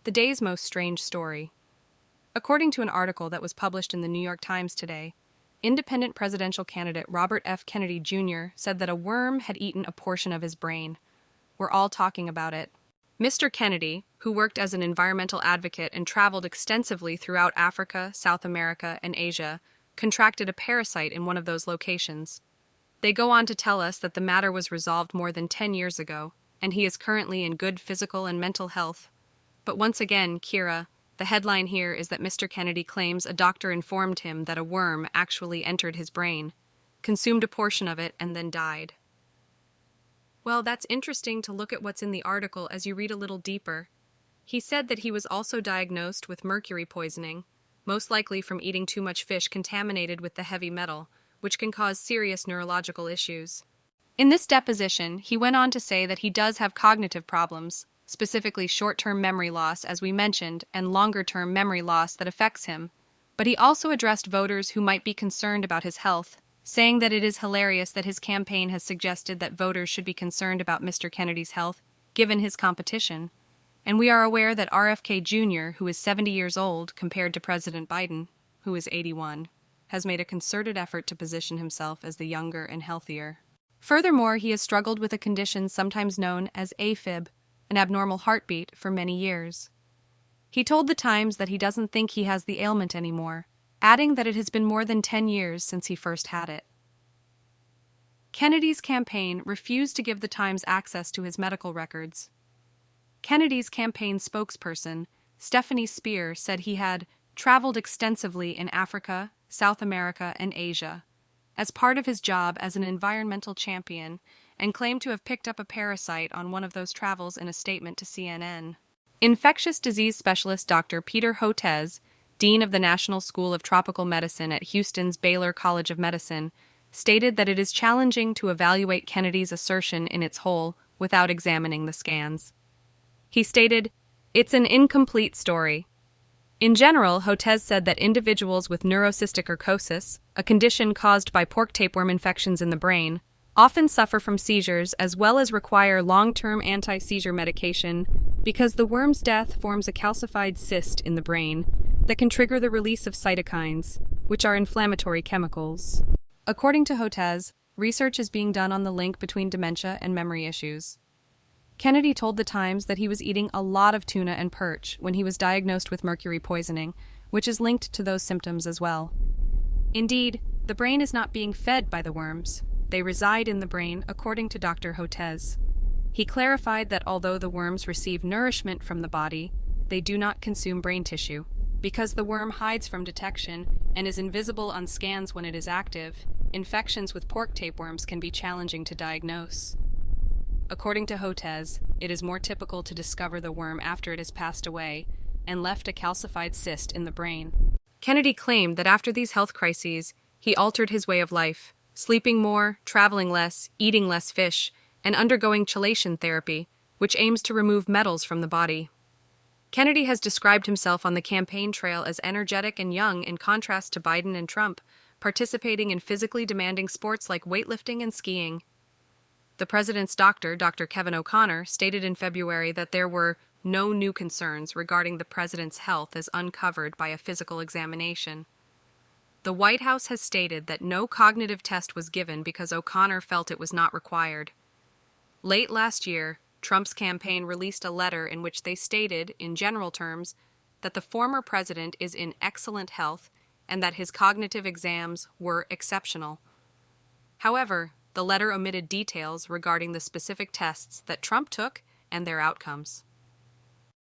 The day's most strange story. According to an article that was published in the New York Times today, independent presidential candidate Robert F. Kennedy Jr. said that a worm had eaten a portion of his brain. We're all talking about it. Mr. Kennedy, who worked as an environmental advocate and traveled extensively throughout Africa, South America, and Asia, contracted a parasite in one of those locations. They go on to tell us that the matter was resolved more than 10 years ago, and he is currently in good physical and mental health. But once again, Kira, the headline here is that Mr. Kennedy claims a doctor informed him that a worm actually entered his brain, consumed a portion of it, and then died. Well, that's interesting to look at what's in the article as you read a little deeper. He said that he was also diagnosed with mercury poisoning, most likely from eating too much fish contaminated with the heavy metal, which can cause serious neurological issues. In this deposition, he went on to say that he does have cognitive problems, specifically short-term memory loss, as we mentioned, and longer-term memory loss that affects him. But he also addressed voters who might be concerned about his health, saying that it is hilarious that his campaign has suggested that voters should be concerned about Mr. Kennedy's health, given his competition. And we are aware that RFK Jr., who is 70 years old compared to President Biden, who is 81, has made a concerted effort to position himself as the younger and healthier. Furthermore, he has struggled with a condition sometimes known as AFib, an abnormal heartbeat, for many years. He told the Times that he doesn't think he has the ailment anymore, adding that it has been more than 10 years since he first had it. Kennedy's campaign refused to give the Times access to his medical records. Kennedy's campaign spokesperson, Stephanie Spear, said he had traveled extensively in Africa, South America, and Asia as part of his job as an environmental champion, and claimed to have picked up a parasite on one of those travels in a statement to CNN. Infectious disease specialist Dr. Peter Hotez, dean of the National School of Tropical Medicine at Houston's Baylor College of Medicine, stated that it is challenging to evaluate Kennedy's assertion in its whole without examining the scans. He stated, "It's an incomplete story." In general, Hotez said that individuals with neurocystic urcosis, a condition caused by pork tapeworm infections in the brain, often suffer from seizures as well as require long-term anti-seizure medication because the worm's death forms a calcified cyst in the brain that can trigger the release of cytokines, which are inflammatory chemicals. According to Hotez, research is being done on the link between dementia and memory issues. Kennedy told the Times that he was eating a lot of tuna and perch when he was diagnosed with mercury poisoning, which is linked to those symptoms as well. Indeed, the brain is not being fed by the worms. They reside in the brain, according to Dr. Hotez. He clarified that although the worms receive nourishment from the body, they do not consume brain tissue. Because the worm hides from detection and is invisible on scans when it is active, infections with pork tapeworms can be challenging to diagnose. According to Hotez, it is more typical to discover the worm after it has passed away and left a calcified cyst in the brain. Kennedy claimed that after these health crises, he altered his way of life, sleeping more, traveling less, eating less fish, and undergoing chelation therapy, which aims to remove metals from the body. Kennedy has described himself on the campaign trail as energetic and young in contrast to Biden and Trump, participating in physically demanding sports like weightlifting and skiing. The president's doctor, Dr. Kevin O'Connor, stated in February that there were no new concerns regarding the president's health as uncovered by a physical examination. The White House has stated that no cognitive test was given because O'Connor felt it was not required. Late last year, Trump's campaign released a letter in which they stated, in general terms, that the former president is in excellent health and that his cognitive exams were exceptional. However, the letter omitted details regarding the specific tests that Trump took and their outcomes.